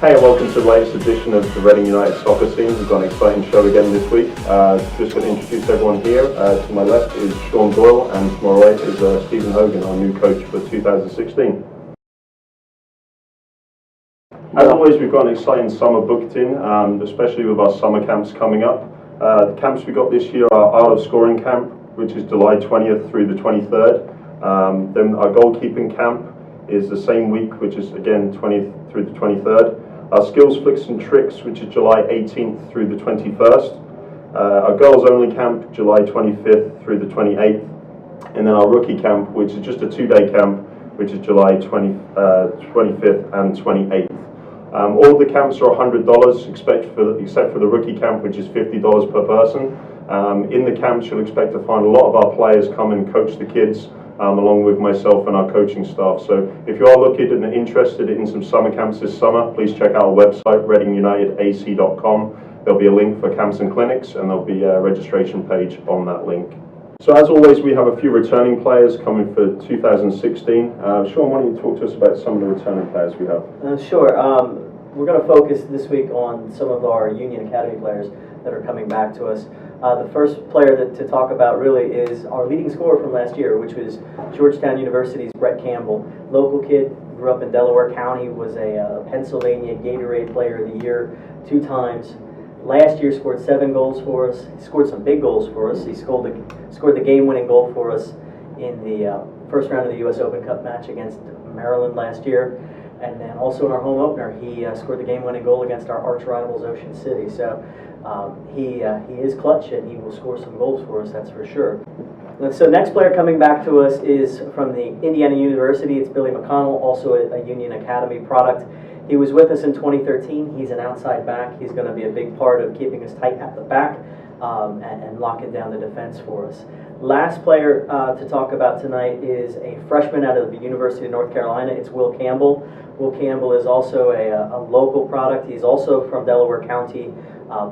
Hey and welcome to the latest edition of the Reading United soccer scene. We've got an exciting show again this week. Just going to introduce everyone here. To my left is Sean Doyle and to my right is Stephen Hogan, our new coach for 2016. As always, we've got an exciting summer booked in, especially with our summer camps coming up. The camps we got this year are Art of Scoring Camp, which is July 20th through the 23rd. Then our goalkeeping camp is the same week, which is again 20th through the 23rd. Our Skills, Flicks and Tricks, which is July 18th through the 21st. Our Girls Only Camp, July 25th through the 28th. And then our Rookie Camp, which is just a 2-day camp, which is July 25th and 28th. All of the camps are $100, except for the Rookie Camp, which is $50 per person. In the camps, you'll expect to find a lot of our players come and coach the kids, along with myself and our coaching staff. So if you are looking and interested in some summer camps this summer, please check out our website, readingunitedac.com. There'll be a link for camps and clinics, and there'll be a registration page on that link. So as always, we have a few returning players coming for 2016. Sean, why don't you talk to us about some of the returning players we have? Sure. We're going to focus this week on some of our Union Academy players that are coming back to us. The first player to talk about really is our leading scorer from last year, which was Georgetown University's Brett Campbell. Local kid, grew up in Delaware County, was a Pennsylvania Gatorade Player of the Year 2 times. Last year scored 7 goals for us. He scored some big goals for us. He scored the game-winning goal for us in the first round of the U.S. Open Cup match against Maryland last year. And then also in our home opener, he scored the game-winning goal against our arch rivals, Ocean City. So he is clutch, and he will score some goals for us, that's for sure. So next player coming back to us is from the Indiana University. It's Billy McConnell, also a Union Academy product. He was with us in 2013. He's an outside back. He's going to be a big part of keeping us tight at the back and locking down the defense for us. Last player to talk about tonight is a freshman out of the University of North Carolina. It's Will Campbell. Will Campbell is also a local product. He's also from Delaware County,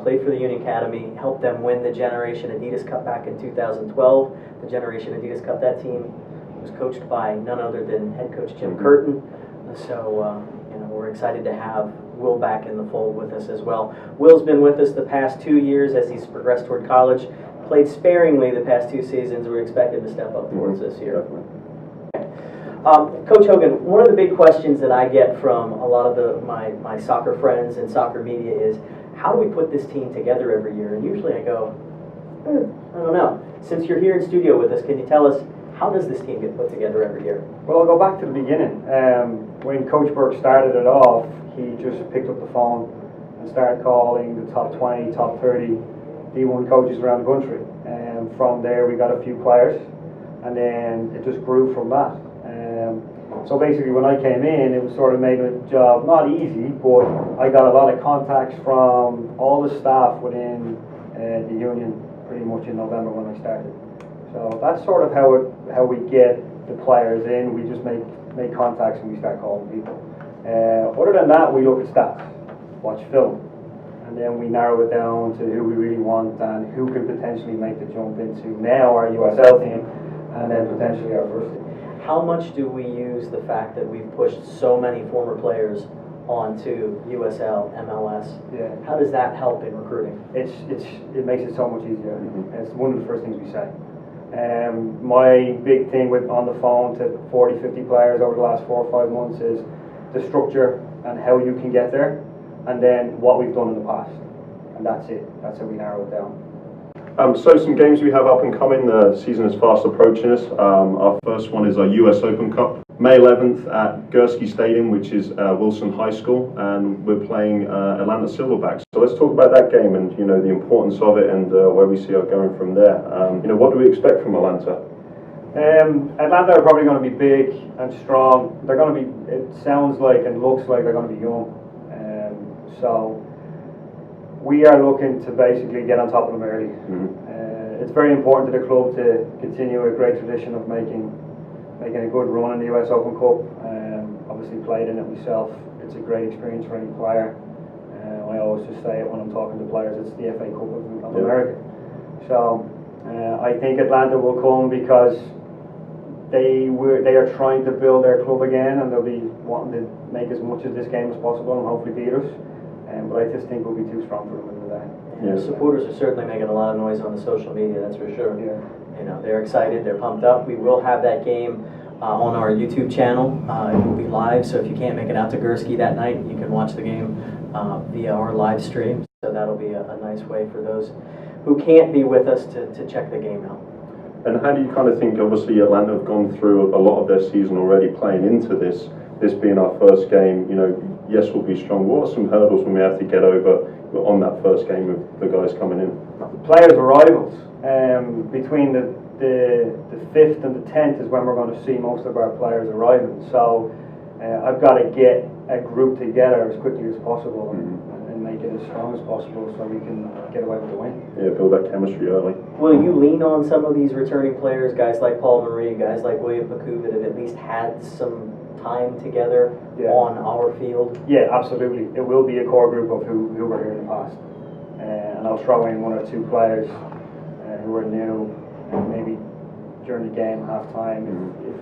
played for the Union Academy, helped them win the Generation Adidas Cup back in 2012. The Generation Adidas Cup, that team was coached by none other than head coach Jim Curtin. So we're excited to have Will back in the fold with us as well. Will's been with us the past 2 years as he's progressed toward college. Played sparingly the past 2 seasons. We're expected to step up towards this year. Coach Hogan, one of the big questions that I get from a lot of my soccer friends and soccer media is, how do we put this team together every year? And usually I go, I don't know. Since you're here in studio with us, can you tell us, how does this team get put together every year? Well, I'll go back to the beginning. When Coach Burke started it off, he just picked up the phone and started calling the top 20, top 30 D1 coaches around the country. And from there we got a few players, and then it just grew from that. So basically when I came in, it was sort of made the job not easy, but I got a lot of contacts from all the staff within the union pretty much in November when I started. So that's sort of how we get the players in. We just make contacts and we start calling people. Other than that, we look at stats, watch film, and then we narrow it down to who we really want and who can potentially make the jump into now our USL team and then potentially our first team. How much do we use the fact that we've pushed so many former players onto USL, MLS? Yeah. How does that help in recruiting? It makes it so much easier. It's one of the first things we say. My big thing with on the phone to 40, 50 players over the last 4 or 5 months is the structure and how you can get there, and then what we've done in the past. And that's it. That's how we narrow it down. So some games we have up and coming. The season is fast approaching us. Our first one is our US Open Cup, May 11th at Gursky Stadium, which is Wilson High School, and we're playing Atlanta Silverbacks. So let's talk about that game and the importance of it and where we see it going from there. What do we expect from Atlanta? Atlanta are probably going to be big and strong. They're going to be. It sounds like and looks like they're going to be young. So we are looking to basically get on top of them early. It's very important to the club to continue a great tradition of making a good run in the US Open Cup. Obviously played in it myself. It's a great experience for any player. I always just say it when I'm talking to players, it's the FA Cup of America. So I think Atlanta will come because They are trying to build their club again, and they'll be wanting to make as much of this game as possible and hopefully beat us. But I just think we'll be too strong for them in the day. And the supporters are certainly making a lot of noise on the social media, that's for sure. Yeah. You know, they're excited, they're pumped up. We will have that game on our YouTube channel. It will be live, so if you can't make it out to Gursky that night, you can watch the game via our live stream. So that'll be a nice way for those who can't be with us to check the game out. And how do you kind of think, obviously Atlanta have gone through a lot of their season already playing into this being our first game, you know, yes, we'll be strong. What are some hurdles when we have to get over on that first game with the guys coming in? Players are rivals. Between the 5th and the 10th is when we're going to see most of our players arriving. So I've got to get a group together as quickly as possible and make it as strong as possible so we can get away with the win. Yeah, build that chemistry early. Will you lean on some of these returning players, guys like Paul Marie, guys like William Pacu, that have at least had some time together on our field? Yeah, absolutely. It will be a core group of who were here in the past. And I'll throw in 1 or 2 players who are new, and maybe during the game, half time,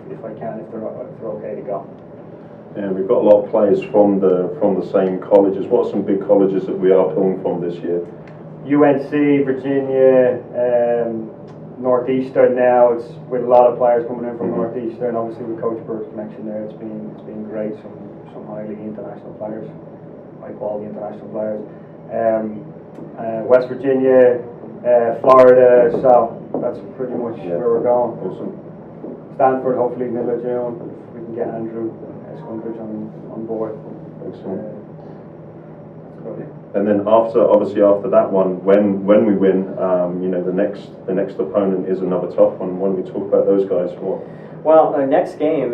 if I can, if they're okay to go. And we've got a lot of players from the same colleges. What are some big colleges that we are pulling from this year? UNC, Virginia, Northeastern now. It's with a lot of players coming in from Northeastern. Obviously with Coach Burke's connection there, it's been great. Some highly international players, high quality international players. West Virginia, Florida. So that's pretty much where we're going. Awesome. Stanford, hopefully middle of June. If we can get Andrew Skunkridge on board. Excellent. And then after that one, when we win, you know, the next opponent is another tough one. When we talk about those guys, well, our next game,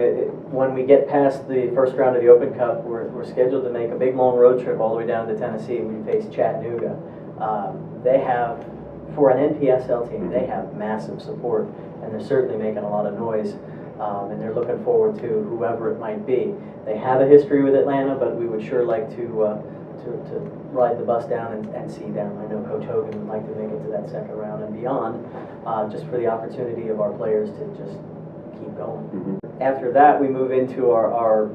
when we get past the first round of the Open Cup, we're scheduled to make a big long road trip all the way down to Tennessee. We face Chattanooga. They have, for an NPSL team, they have massive support, and they're certainly making a lot of noise. And they're looking forward to whoever it might be. They have a history with Atlanta, but we would sure like to ride the bus down and see them. I know Coach Hogan would like to make it to that second round and beyond, just for the opportunity of our players to just keep going. After that, we move into our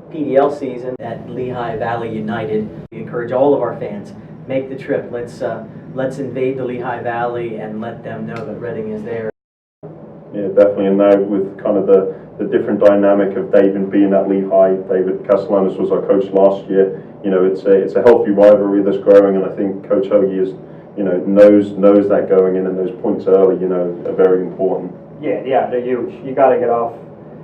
PDL season at Lehigh Valley United. We encourage all of our fans, make the trip. Let's invade the Lehigh Valley and let them know that Reading is there. Yeah, definitely. And now with kind of the different dynamic of David being at Lehigh, David Castellanos was our coach last year. You know, it's a healthy rivalry that's growing, and I think Coach Hoagie is, you know, knows that going in, and those points early, you know, are very important. Yeah, they're huge. You got to get off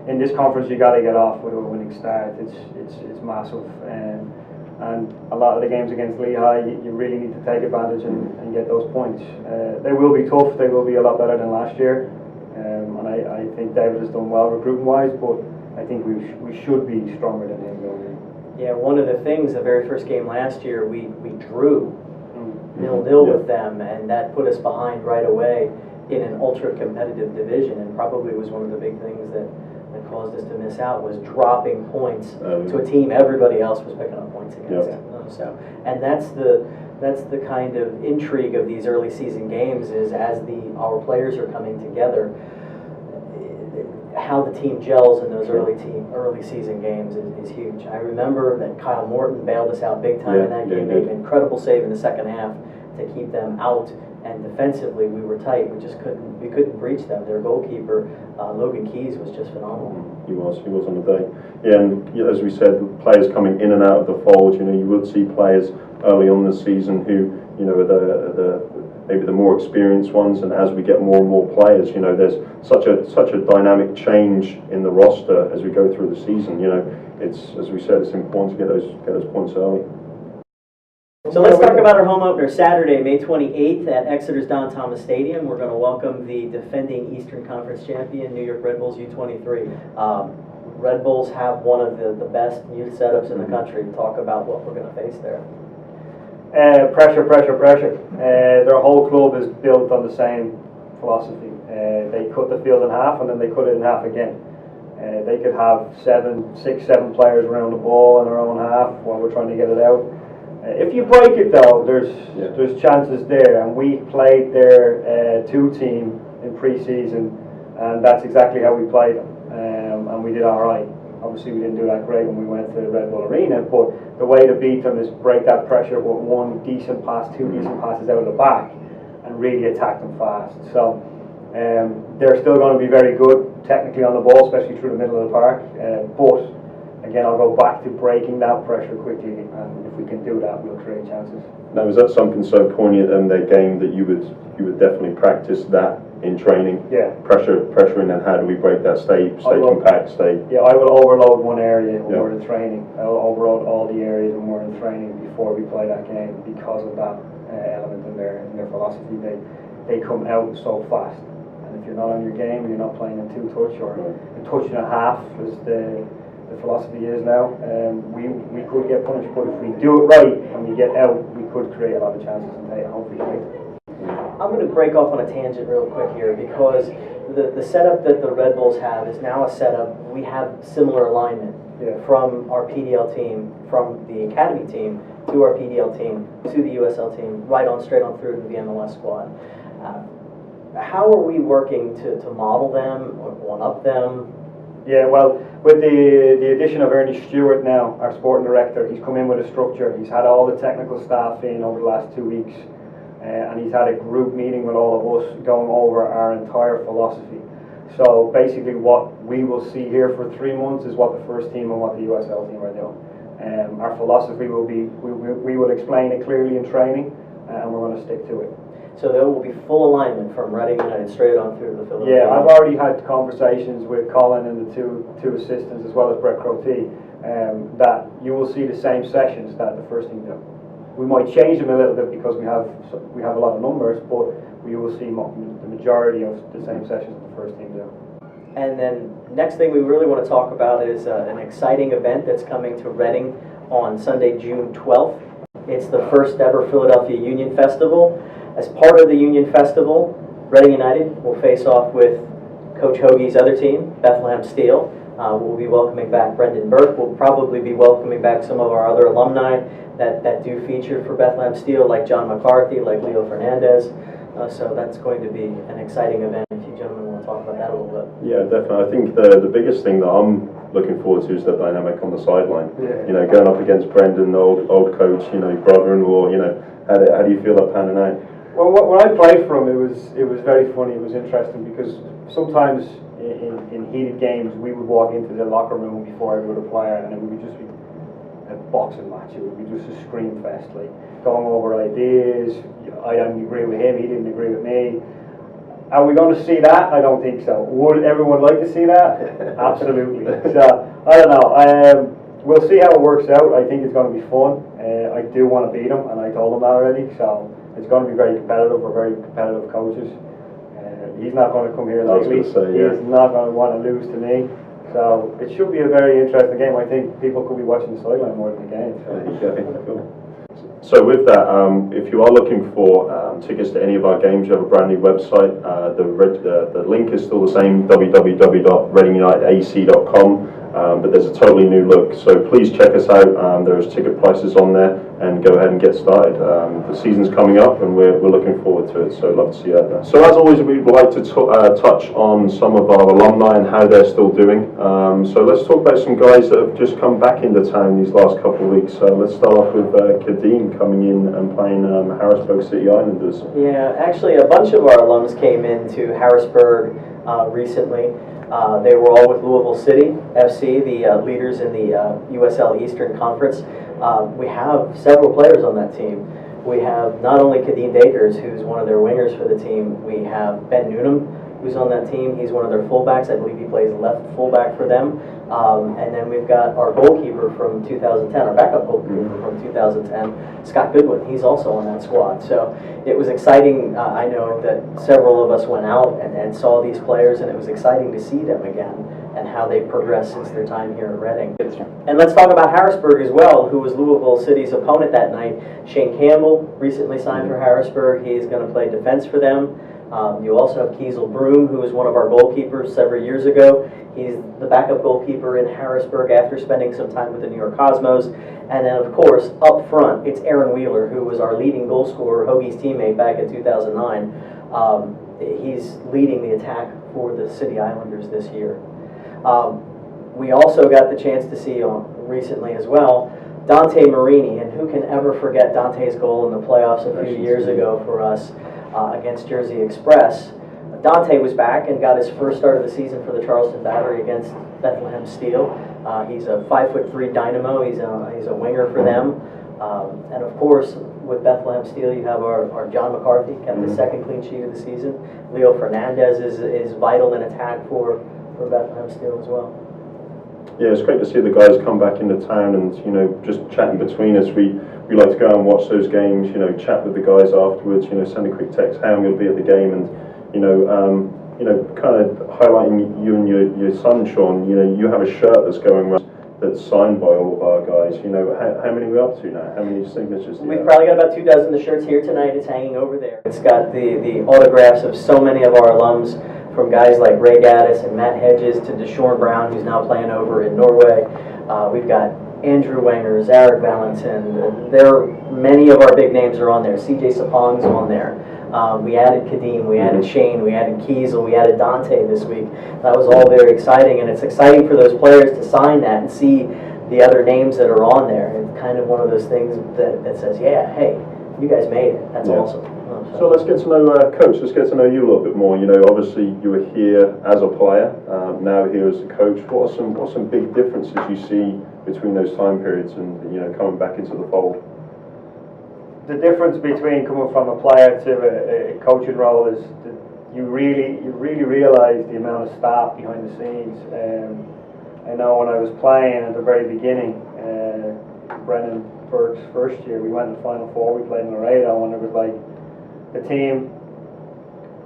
in this conference. You got to get off with a winning start. It's massive, and a lot of the games against Lehigh, you really need to take advantage and get those points. They will be tough. They will be a lot better than last year. And I think David has done well recruiting-wise, but I think we should be stronger than him going in. Yeah, one of the things, the very first game last year, we drew 0-0 with them, and that put us behind right away in an ultra-competitive division, and probably was one of the big things that caused us to miss out, was dropping points to a team everybody else was picking up points against. So, and that's the kind of intrigue of these early season games, is as our players are coming together, how the team gels in those early season games is huge. I remember that Kyle Morton bailed us out big time in that game, made an incredible save in the second half to keep them out, and defensively we were tight. We couldn't breach them. Their goalkeeper, Logan Keys, was just phenomenal. He was on the day. Yeah, and as we said, players coming in and out of the fold. You know, you would see players early on in the season who, you know, are maybe the more experienced ones, and as we get more and more players, you know, there's such a dynamic change in the roster as we go through the season. You know, it's, as we said, it's important to get those points early. So let's talk about our home opener Saturday, May 28th at Exeter's Don Thomas Stadium. We're going to welcome the defending Eastern Conference champion, New York Red Bulls U23. Red Bulls have one of the best youth setups in the country. Talk about what we're going to face there. Pressure. Their whole club is built on the same philosophy. They cut the field in half, and then they cut it in half again. They could have 6, 7 players around the ball in their own half while we're trying to get it out. If you break it though, there's chances there, and we played their 2 team in pre-season, and that's exactly how we played them. and we did all right. Obviously, we didn't do that great when we went to the Red Bull Arena, but the way to beat them is break that pressure with one decent pass, two decent passes out of the back, and really attack them fast. So they're still going to be very good technically on the ball, especially through the middle of the park. But again, I'll go back to breaking that pressure quickly, and if we can do that, we'll create chances. Now, is that something so poignant in their game that you would definitely practice that in training? Yeah. Pressuring, and how do we break that? Stay compact. Yeah, I will overload one area when we're in training. I'll overload all the areas when we're in training before we play that game because of that element in their philosophy. They come out so fast, and if you're not on your game, you're not playing in two touch or a touch and a half, as the philosophy is now. We could get punished, but if we do it right and we get out, we could create a lot of chances and hopefully take it. I'm going to break off on a tangent real quick here, because the setup that the Red Bulls have is now a setup. We have similar alignment from our PDL team, from the academy team to our PDL team to the USL team, straight on through to the MLS squad. How are we working to model them or one-up them? Yeah, well, with the addition of Ernie Stewart now, our sporting director, he's come in with a structure. He's had all the technical staff in over the last 2 weeks, and he's had a group meeting with all of us going over our entire philosophy. So basically what we will see here for 3 months is what the first team and what the USL team are doing. Our philosophy will be, we will explain it clearly in training, and we're going to stick to it. So there will be full alignment from Reading United straight on through to the Philadelphia. Yeah, I've already had conversations with Colin and the two assistants, as well as Brett Crotty, that you will see the same sessions that the first team do. We might change them a little bit because we have a lot of numbers, but we will see the majority of the same sessions that the first team do. And then next thing we really want to talk about is an exciting event that's coming to Reading on Sunday, June 12th. It's the first ever Philadelphia Union Festival. As part of the Union Festival, Reading United will face off with Coach Hoagie's other team, Bethlehem Steel. We'll be welcoming back Brendan Burke. We'll probably be welcoming back some of our other alumni that do feature for Bethlehem Steel, like John McCarthy, like Leo Fernandez. So that's going to be an exciting event. If you gentlemen want to talk about that a little bit. Yeah, definitely. I think the biggest thing that I'm looking forward to is the dynamic on the sideline. Yeah. You know, going up against Brendan, old coach, brother-in-law. How do you feel that panning out? Well, when I played for him, it was very funny. It was interesting because sometimes in heated games, we would walk into the locker room before every other player, and it would just be a boxing match. It would be just a scream fest, like going over ideas. I didn't agree with him, he didn't agree with me. Are we going to see that? I don't think so. Would everyone like to see that? Absolutely. So I don't know. We'll see how it works out. I think it's going to be fun. I do want to beat him, and I told him that already. So it's going to be very competitive. We're very competitive coaches. He's not going to come here lightly. He's not going to want to lose to me. So it should be a very interesting game. I think people could be watching the sideline more than the game. Cool. So with that, if you are looking for tickets to any of our games, we have a brand new website. The link is still the same, www.readingunitedac.com. But there's a totally new look, so please check us out. There's ticket prices on there, and go ahead and get started. The season's coming up, and we're looking forward to it, so love to see you out there. So as always, we'd like to touch on some of our alumni and how they're still doing. So let's talk about some guys that have just come back into town these last couple of weeks. So let's start off with Kadeem coming in and playing Harrisburg City Islanders. Yeah, actually a bunch of our alums came into Harrisburg recently. They were all with Louisville City FC, the leaders in the USL Eastern Conference. We have several players on that team. We have not only Kadeem Dakers, who's one of their wingers for the team. We have Ben Noonan, who's on that team. He's one of their fullbacks. I believe he plays left fullback for them. And then we've got our goalkeeper from 2010, our backup goalkeeper from 2010, Scott Goodwin. He's also on that squad. So it was exciting. I know that several of us went out and saw these players, and it was exciting to see them again and how they've progressed since their time here at Reading. And let's talk about Harrisburg as well, who was Louisville City's opponent that night. Shane Campbell recently signed for Harrisburg. He's going to play defense for them. You also have Kiesel Broom, who was one of our goalkeepers several years ago. He's the backup goalkeeper in Harrisburg after spending some time with the New York Cosmos. And then, of course, up front, it's Aaron Wheeler, who was our leading goal scorer, Hoagie's teammate back in 2009. He's leading the attack for the City Islanders this year. We also got the chance to see recently as well Dante Marini, and who can ever forget Dante's goal in the playoffs a few years ago for us against Jersey Express. Dante was back and got his first start of the season for the Charleston Battery against Bethlehem Steel. He's a 5'3" dynamo. He's a winger for them. And of course, with Bethlehem Steel, you have our John McCarthy, kept the second clean sheet of the season. Leo Fernandez is vital in attack for Bethlehem Steel as well. Yeah, it's great to see the guys come back into town and, you know, just chatting between us. We like to go and watch those games, you know, chat with the guys afterwards, you know, send a quick text, how I'm going to be at the game, and, you know, kind of highlighting you and your son, Sean. You know, you have a shirt that's going around that's signed by all of our guys. You know, how many are we up to now? How many signatures? We've probably got about 24. The shirt's here tonight. It's hanging over there. It's got the autographs of so many of our alums, from guys like Ray Gaddis and Matt Hedges to Deshaun Brown, who's now playing over in Norway. We've got Andrew Wenger, Zarek Valentin. Many of our big names are on there. CJ Sapong's on there. We added Kadeem, we added Shane, we added Kiesel, we added Dante this week. That was all very exciting, and it's exciting for those players to sign that and see the other names that are on there. It's kind of one of those things that says, yeah, hey, you guys made it. That's awesome. So let's get to know Coach. Let's get to know you a little bit more. You know, obviously you were here as a player, now here as a coach. What are some big differences you see between those time periods and, you know, coming back into the fold? The difference between coming from a player to a coaching role is that you really realise the amount of staff behind the scenes. I know when I was playing at the very beginning, Brennan Burke's first year, we went to the Final Four. We played in Laredo, and it was like the team,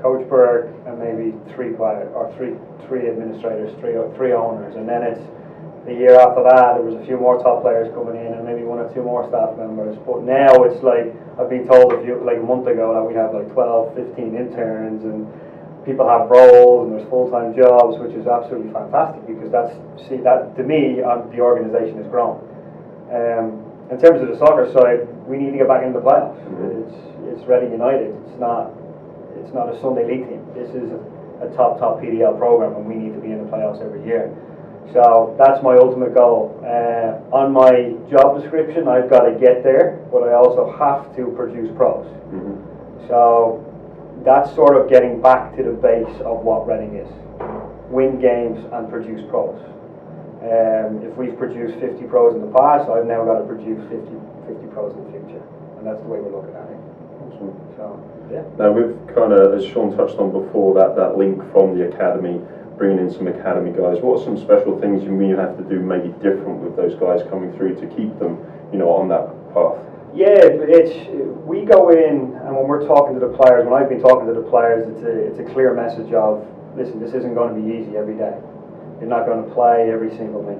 Coach Burke, and maybe three administrators, three owners, and then it's the year after that there was a few more top players coming in and maybe one or two more staff members. But now it's like, I've been told a month ago that we have like 12, 15 interns, and people have roles and there's full-time jobs, which is absolutely fantastic, because that to me, the organisation has grown. In terms of the soccer side, we need to get back into the playoffs. It's Reading United. It's not a Sunday league team. This is a top PDL program, and we need to be in the playoffs every year. So that's my ultimate goal. On my job description, I've got to get there, but I also have to produce pros. So that's sort of getting back to the base of what Reading is: win games and produce pros. If we've produced 50 pros in the past, I've now got to produce 50 pros in the future, and that's the way we're looking at it. Awesome. So, yeah. Now we've kind of, as Sean touched on before, that link from the academy, bringing in some academy guys. What are some special things you have to do maybe different with those guys coming through to keep them, you know, on that path? Yeah, we go in, and when we're talking to the players, when I've been talking to the players, it's a clear message of, listen, this isn't going to be easy every day. You're not going to play every single minute,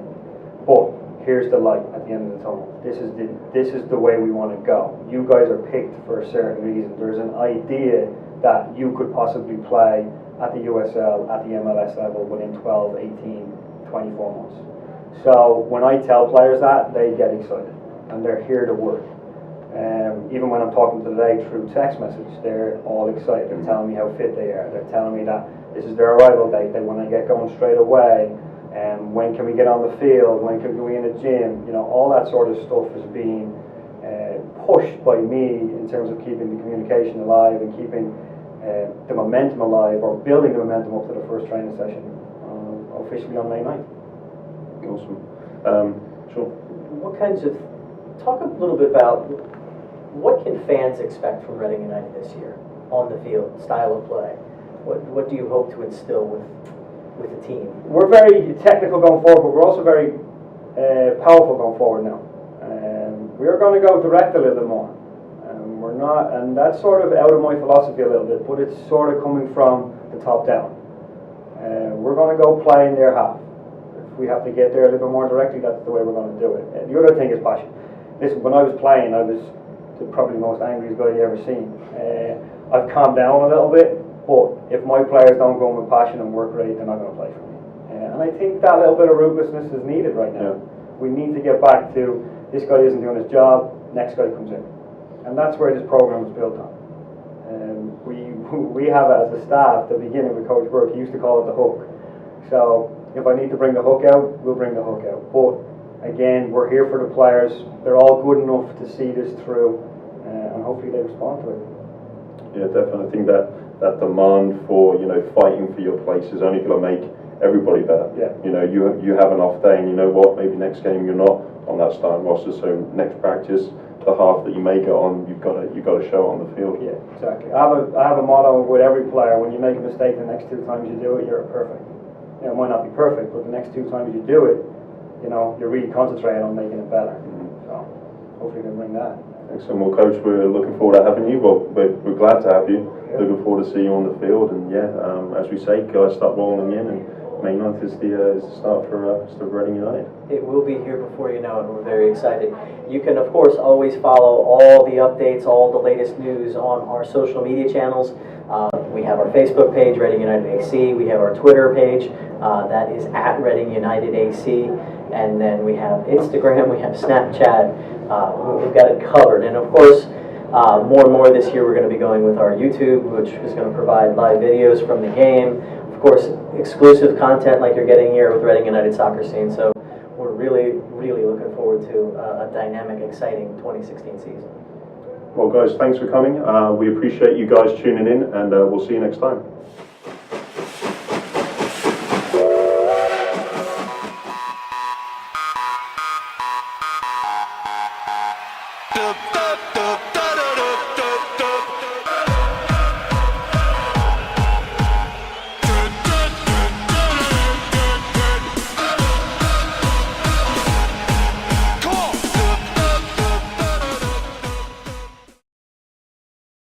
but here's the light at the end of the tunnel. This is the way we want to go. You guys are picked for a certain reason. There's an idea that you could possibly play at the USL, at the MLS level within 12, 18, 24 months. So when I tell players that, they get excited, and they're here to work. Even when I'm talking to them today through text message, they're all excited. They're telling me how fit they are. They're telling me that this is their arrival date. They want to get going straight away. When can we get on the field? When can we in the gym? You know, all that sort of stuff is being pushed by me in terms of keeping the communication alive and keeping the momentum alive, or building the momentum up to the first training session officially on May 9th. Awesome. Sure. Talk a little bit about what can fans expect from Reading United this year on the field, style of play. What do you hope to instill with the team? We're very technical going forward, but we're also very powerful going forward now. We're going to go direct a little bit more. We're not, and that's sort of out of my philosophy a little bit, but it's sort of coming from the top down. We're going to go play in their half. If we have to get there a little bit more directly, that's the way we're going to do it. The other thing is passion. Listen, when I was playing, I was probably the most angriest guy you ever seen. I've calmed down a little bit, but if my players don't go in with passion and work rate, they're not going to play for me. And I think that little bit of ruthlessness is needed right now. We need to get back to, this guy isn't doing his job, next guy comes in. And that's where this program is built on. We have, as a staff, the beginning with Coach Burke, he used to call it the hook. So If I need to bring the hook out, we'll bring the hook out. But again, we're here for the players. They're all good enough to see this through, and hopefully they respond to it. Yeah, definitely. I think that demand for, you know, fighting for your place is only going to make everybody better. Yeah. You know, you have an off day, and you know what? Maybe next game you're not on that starting roster. So next practice, the half that you make it on, you've got to show it on the field. Yeah, exactly. I have a motto with every player: when you make a mistake, the next 2 times you do it, you're perfect. You know, it might not be perfect, but the next 2 times you do it, you know, you're really concentrating on making it better. So hopefully we can bring that. Excellent. Well, Coach, we're looking forward to having you. Well, we're glad to have you. Yeah. Looking forward to see you on the field. And yeah, as we say, guys, start rolling in. And May 9th is the start for Reading United. It will be here before you know it, and we're very excited. You can, of course, always follow all the updates, all the latest news on our social media channels. We have our Facebook page, Reading United AC. We have our Twitter page, that is at Reading United AC. And then we have Instagram, we have Snapchat. We've got it covered. And of course, more and more this year we're going to be going with our YouTube, which is going to provide live videos from the game. Of course, exclusive content like you're getting here with Reading United Soccer Scene. So we're really, really looking forward to a dynamic, exciting 2016 season. Well, guys, thanks for coming. We appreciate you guys tuning in, and we'll see you next time.